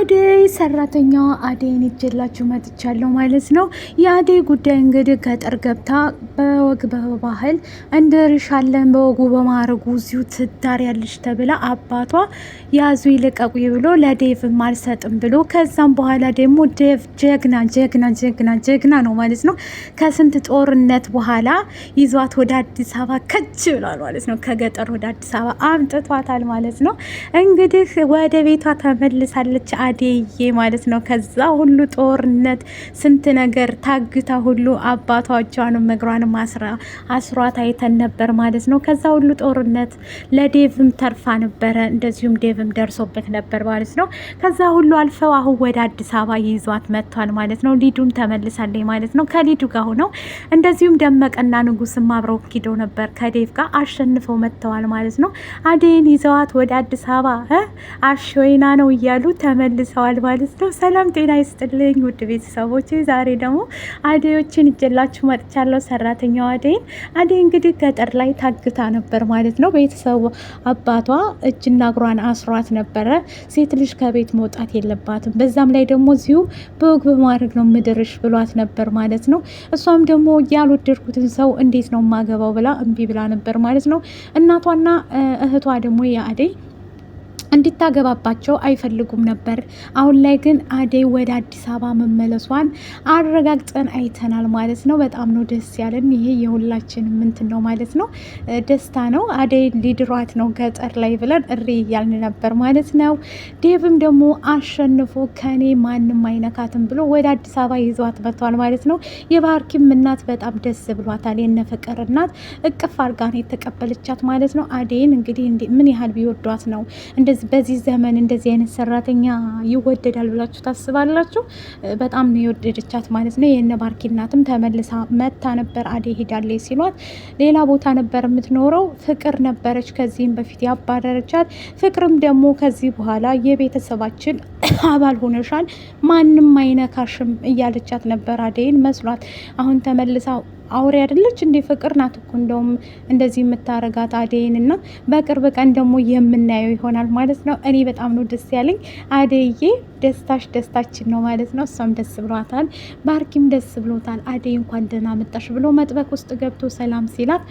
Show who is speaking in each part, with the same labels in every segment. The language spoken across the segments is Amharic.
Speaker 1: አደይ ሰራተኛዋ አደይን ይዤላችሁ መጥቻለሁ ማለት ነው። የአደይ ጉዳይ እንግዲህ ገጠር ገብታ በወግ በባህል እንደርሻለን በወጉ በማረጉ እዚሁ ትዳር ያለች ተብላ አባቷ ያዙ ይልቀቁ ብሎ ለዴቭም አልሰጥም ብሎ ከዛም በኋላ ደግሞ ዴቭ ጀግና ነው ማለት ነው። ከስንት ጦርነት በኋላ ይዟት ወደ አዲስ አበባ ከች ብሏል ማለት ነው። ከገጠር ወደ አዲስ አበባ አምጥቷታል ማለት ነው። እንግዲህ ወደ ቤቷ ተመልሳለች አደዬ ማለት ነው። ከዛ ሁሉ ጦርነት ስንት ነገር ታግታ ሁሉ አባቷ እጇንም እግሯንም አስሯት አይተን ነበር ማለት ነው። ከዛ ሁሉ ጦርነት ለዴቭም ተርፋ ነበረ፣ እንደዚሁም ዴቭም ደርሶበት ነበር ማለት ነው። ከዛ ሁሉ አልፈው አሁን ወደ አዲስ አበባ ይዟት መጥቷል ማለት ነው። ሊዱም ተመልሳለች ማለት ነው። ከሊዱ ጋር ሆነው እንደዚሁም ደመቀና ንጉስም አብረው ኪደው ነበር ከዴቭ ጋር አሸንፈው መጥተዋል ማለት ነው። አደይን ይዘዋት ወደ አዲስ አበባ አሾይና ነው እያሉ ተመልሰዋል ማለት ነው። ሰላም ጤና ይስጥልኝ ውድ ቤተሰቦች፣ ዛሬ ደግሞ አደዮችን ይዤላችሁ መጥቻለሁ። ሰራተኛዋ አደይ እንግዲህ ገጠር ላይ ታግታ ነበር ማለት ነው። ቤተሰቡ አባቷ እጅና እግሯን አስሯት ነበረ። ሴት ልጅ ከቤት መውጣት የለባትም፣ በዛም ላይ ደግሞ እዚሁ በወግ በማድረግ ነው ምድርሽ ብሏት ነበር ማለት ነው። እሷም ደግሞ ያልወደድኩትን ሰው እንዴት ነው ማገባው ብላ እምቢ ብላ ነበር ማለት ነው። እናቷና እህቷ ደግሞ የአደይ እንድታገባባቸው አይፈልጉም ነበር። አሁን ላይ ግን አደይ ወደ አዲስ አበባ መመለሷን አረጋግጠን አይተናል ማለት ነው። በጣም ነው ደስ ያለን። ይሄ የሁላችንም እንትን ነው ማለት ነው፣ ደስታ ነው። አደይ ሊድሯት ነው ገጠር ላይ ብለን እሪ እያልን ነበር ማለት ነው። ዴቭም ደግሞ አሸንፎ ከኔ ማንም አይነካትም ብሎ ወደ አዲስ አበባ ይዟት መጥቷል ማለት ነው። የባርኪም እናት በጣም ደስ ብሏታል። የነ ፍቅር እናት እቅፍ አድርጋ ነው የተቀበለቻት ማለት ነው። አደይን እንግዲህ ምን ያህል ቢወዷት ነው በዚህ ዘመን እንደዚህ አይነት ሰራተኛ ይወደዳል ብላችሁ ታስባላችሁ? በጣም ነው የወደደቻት ማለት ነው። የነ ባርኪ እናትም ተመልሳ መታ ነበር። አደይ ሄዳለች ሲሏት ሌላ ቦታ ነበር የምትኖረው። ፍቅር ነበረች ከዚህም በፊት ያባረረቻት። ፍቅርም ደግሞ ከዚህ በኋላ የቤተሰባችን አባል ሆነሻል፣ ማንም አይነካሽም እያለቻት ነበር አደይን መስሏት። አሁን ተመልሳ አውሬ አይደለች እንዴ? ፍቅር ናት እኮ እንደውም እንደዚህ የምታረጋት አደይን እና በቅርብ ቀን ደግሞ የምናየው ይሆናል ማለት ነው። እኔ በጣም ነው ደስ ያለኝ። አደይዬ ደስታሽ ደስታችን ነው ማለት ነው። እሷም ደስ ብሏታል፣ ባርኪም ደስ ብሎታል። አደይ እንኳን ደህና መጣሽ ብሎ መጥበቅ ውስጥ ገብቶ ሰላም ሲላት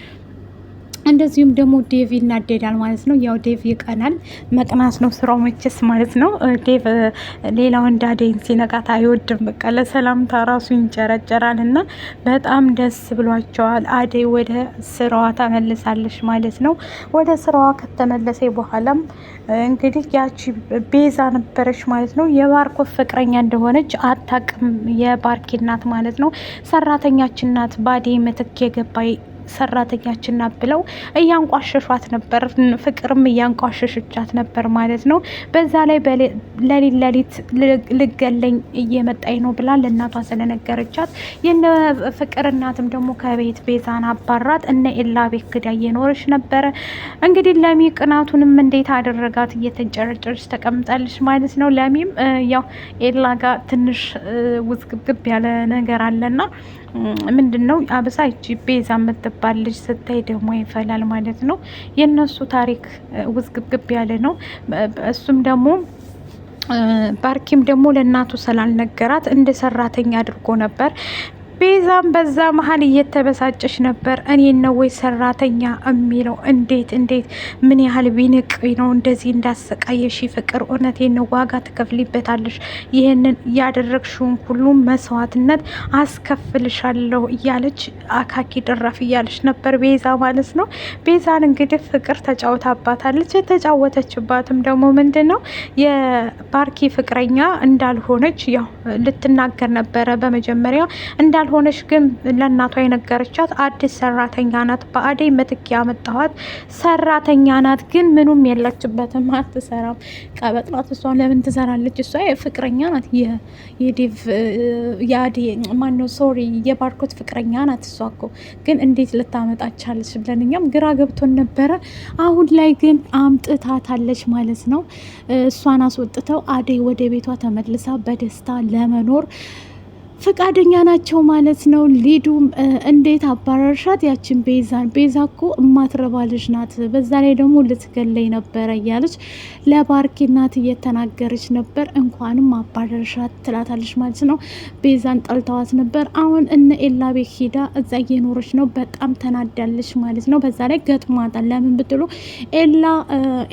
Speaker 1: እንደዚሁም ደግሞ ዴቭ ይናደዳል ማለት ነው። ያው ዴቭ ይቀናል፣ መቅናት ነው ስራው መቼስ ማለት ነው። ዴቭ ሌላው እንደ አደይን ሲነቃት አይወድም። በቃ ለሰላምታ ራሱ ይንጨረጨራል እና በጣም ደስ ብሏቸዋል። አደይ ወደ ስራዋ ተመልሳለች ማለት ነው። ወደ ስራዋ ከተመለሰ በኋላም እንግዲህ ያቺ ቤዛ ነበረች ማለት ነው። የባርኮት ፍቅረኛ እንደሆነች አታውቅም የባርኪ እናት ማለት ነው። ሰራተኛችን ናት በአደይ ምትክ የገባይ ሰራተኛችን ናት ብለው እያንቋሸሿት ነበር። ፍቅርም እያንቋሸሸቻት ነበር ማለት ነው። በዛ ላይ ለሊት ልገለኝ እየመጣኝ ነው ብላ ለእናቷ ስለነገረቻት የነ ፍቅር እናትም ደግሞ ከቤት ቤዛን አባራት እነ ኤላ ቤት ክዳ እየኖረች ነበረ። እንግዲህ ለሚ ቅናቱንም እንዴት አደረጋት፣ እየተንጨረጨረች ተቀምጣለች ማለት ነው። ለሚም ያው ኤላ ጋር ትንሽ ውዝግብግብ ያለ ነገር አለና ምንድን ነው አብሳ ይቺ ቤዛ የምትባል ልጅ ስታይ ደግሞ ይፈላል ማለት ነው። የነሱ ታሪክ ውዝግብግብ ያለ ነው። እሱም ደግሞ ባርኪም ደግሞ ለእናቱ ስላልነገራት እንደ ሰራተኛ አድርጎ ነበር። ቤዛም በዛ መሀል እየተበሳጨች ነበር። እኔ ነው ወይ ሰራተኛ የሚለው? እንዴት ምን ያህል ቢንቅ ነው እንደዚህ እንዳሰቃየሽ? ፍቅር እውነቴን ነው፣ ዋጋ ትከፍሊበታለሽ። ይህንን ያደረግሽውን ሁሉ መስዋዕትነት አስከፍልሻለሁ እያለች አካኪ ድራፍ እያለች ነበር ቤዛ ማለት ነው። ቤዛን እንግዲህ ፍቅር ተጫውታባታለች። የተጫወተችባትም ደግሞ ምንድን ነው የባርኪ ፍቅረኛ እንዳልሆነች ያው ልትናገር ነበረ በመጀመሪያ ሆነሽ ግን ለእናቷ የነገረቻት አዲስ ሰራተኛ ናት፣ በአደይ ምትክ ያመጣኋት ሰራተኛ ናት። ግን ምኑም የለችበትም፣ አትሰራም፣ ቀበጥ ናት። እሷ ለምን ትሰራለች? እሷ ፍቅረኛ ናት፣ የዴቭ የአደይ ማነው ሶሪ የባርኮት ፍቅረኛ ናት። እሷ እኮ ግን እንዴት ልታመጣቻለች ብለን እኛም ግራ ገብቶን ነበረ። አሁን ላይ ግን አምጥታታለች ማለት ነው። እሷን አስወጥተው አደይ ወደ ቤቷ ተመልሳ በደስታ ለመኖር ፈቃደኛ ናቸው ማለት ነው። ሊዱም እንዴት አባረርሻት ያችን ቤዛን? ቤዛ እኮ እማትረባ ልጅ ናት፣ በዛ ላይ ደግሞ ልትገለኝ ነበረ እያለች ለባርኪ እናት እየተናገረች ነበር። እንኳንም አባረርሻት ትላታለች ማለት ነው። ቤዛን ጠልተዋት ነበር። አሁን እነ ኤላ ቤት ሂዳ እዛ እየኖረች ነው። በጣም ተናዳለች ማለት ነው። በዛ ላይ ገጥሟታል። ለምን ብትሉ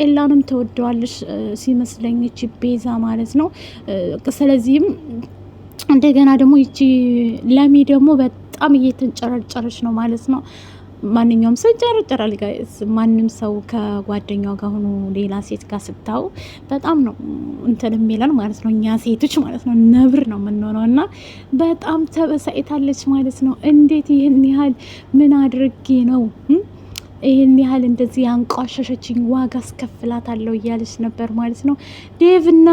Speaker 1: ኤላንም ተወደዋለች ሲመስለኝ ቤዛ ማለት ነው። ስለዚህም እንደገና ደግሞ ይቺ ለሚ ደግሞ በጣም እየተንጨረጨረች ነው ማለት ነው። ማንኛውም ሰው ይጨረጨራል ጋይስ። ማንም ሰው ከጓደኛው ጋር ሆኖ ሌላ ሴት ጋር ስታው በጣም ነው እንትን የሚለን ማለት ነው። እኛ ሴቶች ማለት ነው ነብር ነው የምንሆነው። እና በጣም ተበሳይታለች ማለት ነው። እንዴት ይህን ያህል ምን አድርጌ ነው ይህን ያህል እንደዚህ ያንቋሸሸችኝ? ዋጋ አስከፍላታለሁ እያለች ነበር ማለት ነው። ዴቭና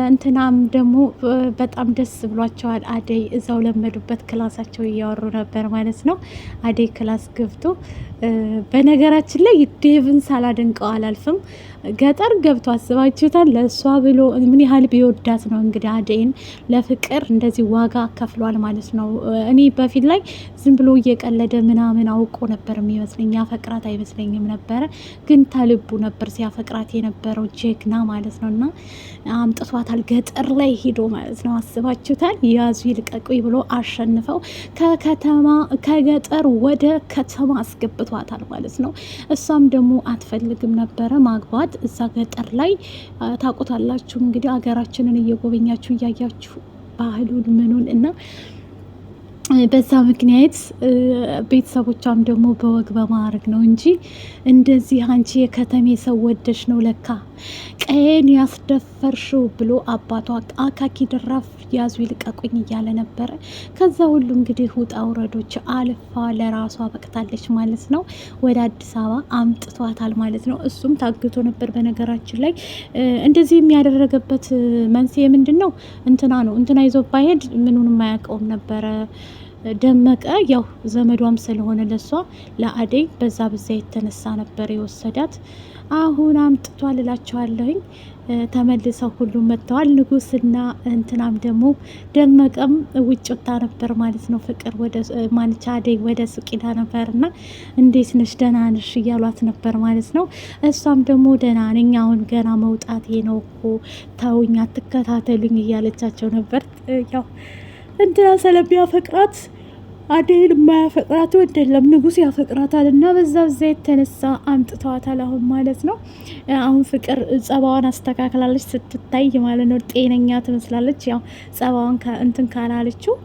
Speaker 1: እንትናም ደግሞ በጣም ደስ ብሏቸዋል። አደይ እዛው ለመዱበት ክላሳቸው እያወሩ ነበር ማለት ነው። አደይ ክላስ ገብቶ በነገራችን ላይ ዴቭን ሳላደንቀው አላልፍም። ገጠር ገብቶ አስባችሁታል? ለእሷ ብሎ ምን ያህል ቢወዳት ነው እንግዲህ አደይን ለፍቅር እንደዚህ ዋጋ ከፍሏል ማለት ነው። እኔ በፊት ላይ ዝም ብሎ እየቀለደ ምናምን አውቆ ነበር የሚመስለኝ፣ ያፈቅራት አይመስለኝም ነበረ። ግን ተልቡ ነበር ሲያፈቅራት የነበረው ጀግና ማለት ነው። እና አምጥቷታል ገጠር ላይ ሄዶ ማለት ነው። አስባችሁታል? ያዙ ይልቀቁኝ ብሎ አሸንፈው ከገጠር ወደ ከተማ አስገብቷታል ማለት ነው። እሷም ደግሞ አትፈልግም ነበረ ማግባት እዛ ገጠር ላይ ታውቁታላችሁ እንግዲህ ሀገራችንን እየጎበኛችሁ እያያችሁ ባህሉን ምኑን እና በዛ ምክንያት ቤተሰቦቿም ደግሞ በወግ በማድረግ ነው እንጂ እንደዚህ አንቺ የከተሜ ሰው ወደሽ ነው ለካ ቀይን ያስደፈርሽው ብሎ አባቷ አካኪ ድራፍ ያዙ ይልቀቁኝ እያለ ነበረ። ከዛ ሁሉ እንግዲህ ውጣ ውረዶች አልፋ ለራሷ በቅታለች ማለት ነው። ወደ አዲስ አበባ አምጥቷታል ማለት ነው። እሱም ታግቶ ነበር። በነገራችን ላይ እንደዚህ የሚያደረገበት መንስኤ ምንድን ነው? እንትና ይዞ ባሄድ ምኑንም አያውቀውም ነበረ ደመቀ ያው ዘመዷም ስለሆነ ለሷ ለአደይ በዛ የተነሳ ነበር የወሰዳት። አሁን አምጥቷል እላቸዋለሁኝ። ተመልሰው ሁሉም መጥተዋል። ንጉስና እንትናም ደግሞ ደመቀም ውጭ ወጣ ነበር ማለት ነው። ፍቅር ወደ ማንቻ አደይ ወደ ሱቅ ሄዳ ነበርና እንዴት ነሽ ደህና ነሽ እያሏት ነበር ማለት ነው። እሷም ደግሞ ደህና ነኝ አሁን ገና መውጣቴ ነው እኮ ተውኝ አትከታተሉኝ እያለቻቸው ነበር። ያው እንትና ስለሚያፈቅራት አደይን የማያፈቅራት ወንድ የለም፣ ንጉስ ያፈቅራታል። እና በዛ የተነሳ አምጥተዋታል አሁን ማለት ነው። አሁን ፍቅር ጸባዋን አስተካክላለች ስትታይ ማለት ነው። ጤነኛ ትመስላለች። ያው ጸባዋን እንትን ካላለችው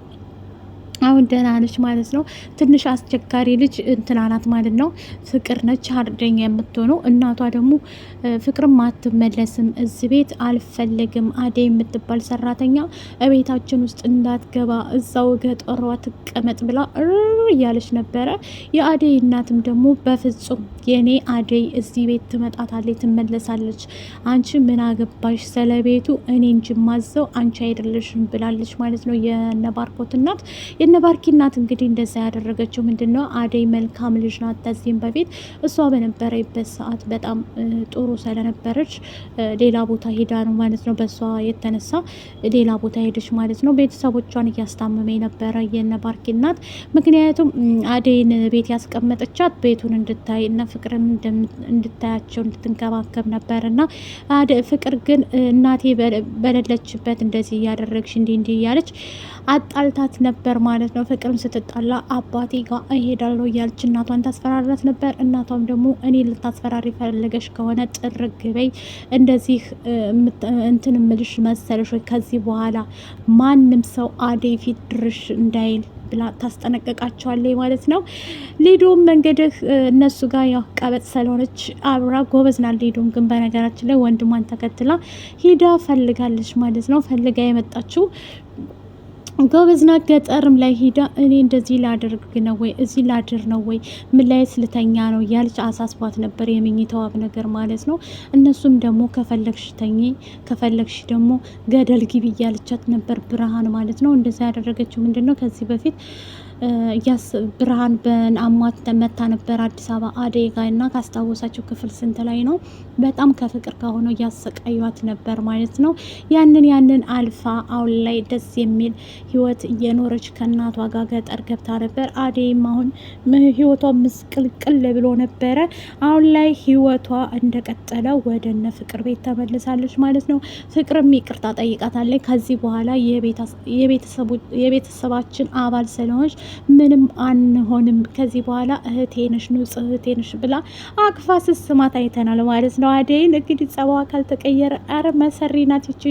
Speaker 1: አሁን ደህና ነች ማለት ነው። ትንሽ አስቸጋሪ ልጅ እንትና ናት ማለት ነው። ፍቅር ነች ሀርደኛ የምትሆነው። እናቷ ደግሞ ፍቅርም አትመለስም እዚህ ቤት አልፈለግም፣ አደይ የምትባል ሰራተኛ እቤታችን ውስጥ እንዳትገባ እዛው ገጠሯ ትቀመጥ ብላ እያለች ነበረ። የአደይ እናትም ደግሞ በፍጹም የኔ አደይ እዚህ ቤት ትመጣታለች፣ ትመለሳለች። አንቺ ምን አገባሽ ስለቤቱ እኔ እንጂ ማዘው አንቺ አይደለሽም ብላለች ማለት ነው የነባርኮት እናት። የነባርኪ እናት እንግዲህ እንደዛ ያደረገችው ምንድነው? አደይ መልካም ልጅ ናት። ከዚህም በፊት እሷ በነበረበት ሰዓት በጣም ጥሩ ስለነበረች ሌላ ቦታ ሄዳ ነው ማለት ነው። በሷ የተነሳ ሌላ ቦታ ሄደች ማለት ነው። ቤተሰቦቿን እያስታመመ ነበረ የነባርኪ እናት። ምክንያቱም አደይን ቤት ያስቀመጠቻት ቤቱን እንድታይ እና ፍቅርን እንድታያቸው እንድትንከባከብ ነበር እና ፍቅር ግን እናቴ በሌለችበት እንደዚህ እያደረግሽ እንዲህ እያለች አጣልታት ነበር ማለት ነው። ፍቅርም ስትጣላ አባቴ ጋር እሄዳለሁ እያለች እናቷን ታስፈራራት ነበር። እናቷም ደግሞ እኔ ልታስፈራሪ ፈለገሽ ከሆነ ጥርግ በይ፣ እንደዚህ እንትን ምልሽ መሰለሽ ወይ ከዚህ በኋላ ማንም ሰው አደይ ፊት ድርሽ እንዳይል ብላ ታስጠነቀቃቸዋለች ማለት ነው። ሊዱም እንግዲህ እነሱ ጋር ያው ቀበጥ ስለሆነች አብራ ጎበዝናል። ሊዱም ግን በነገራችን ላይ ወንድሟን ተከትላ ሂዳ ፈልጋለች ማለት ነው። ፈልጋ የመጣችው ጎበዝና ገጠርም ላይ ሂዳ እኔ እንደዚህ ላደርግ ነው ወይ እዚህ ላድር ነው ወይ ምን ላይ ስልተኛ ነው እያለች አሳስቧት ነበር፣ የምኝተዋብ ነገር ማለት ነው። እነሱም ደግሞ ከፈለግሽ ተኝ ከፈለግሽ ደግሞ ገደል ግቢ እያለቻት ነበር ብርሃን ማለት ነው። እንደዛ ያደረገችው ምንድን ነው? ከዚህ በፊት ብርሃን በአሟት መታ ነበር አዲስ አበባ አደይ ጋር እና ካስታወሳቸው ክፍል ስንት ላይ ነው በጣም ከፍቅር ከሆነው እያሰቃዩት ነበር ማለት ነው። ያንን አልፋ አሁን ላይ ደስ የሚል ህይወት እየኖረች ከእናቷ ጋር ገጠር ገብታ ነበር። አደይም አሁን ህይወቷ ምስቅልቅል ብሎ ነበረ። አሁን ላይ ህይወቷ እንደቀጠለ ወደ እነ ፍቅር ቤት ተመልሳለች ማለት ነው። ፍቅርም ይቅርታ ጠይቃታለች። ከዚህ በኋላ የቤተሰባችን አባል ስለሆነች ምንም አንሆንም፣ ከዚህ በኋላ እህቴ ነሽ፣ ንጹህ እህቴ ነሽ ብላ አቅፋ ስስማት አይተናል ማለት ነው። አደይን እንግዲህ ጸባዋ ካልተቀየረ አረ መሰሪ ናት ይቺ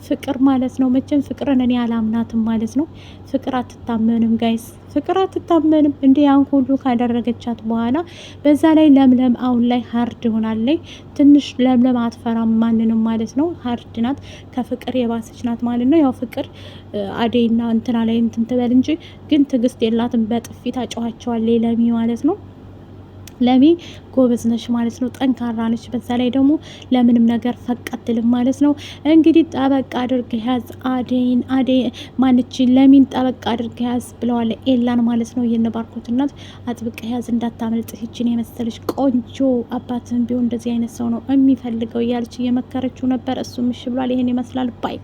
Speaker 1: ፍቅር ማለት ነው። መቼም ፍቅርን እኔ አላምናትም ማለት ነው። ፍቅር አትታመንም ጋይስ፣ ፍቅር አትታመንም። እንደ ያን ሁሉ ካደረገቻት በኋላ በዛ ላይ ለምለም አሁን ላይ ሀርድ ሆናለች። ትንሽ ለምለም አትፈራም ማንንም ማለት ነው። ሀርድ ናት፣ ከፍቅር የባሰች ናት ማለት ነው። ያው ፍቅር አደይና እንትና ላይ እንትን ትበል እንጂ ግን ትዕግስት የላትም። በጥፊት አጨዋቸዋለች ለሚ ማለት ነው። ለሚ ጎበዝ ነች ማለት ነው። ጠንካራ ነች። በዛ ላይ ደግሞ ለምንም ነገር ፈቀትልም ማለት ነው። እንግዲህ ጠበቅ አድርግ ያዝ አደይን፣ አደይ ማንቺ ለሚን ጠበቅ አድርግ ያዝ ብለዋል ኤላን ማለት ነው። የነባርኮት እናት አጥብቅ ያዝ እንዳታመልጥ፣ ይችን የመሰለች ቆንጆ አባትን ቢሆን እንደዚህ አይነት ሰው ነው የሚፈልገው እያለች እየመከረችው ነበር። እሱም እሺ ብሏል። ይሄን ይመስላል ባይ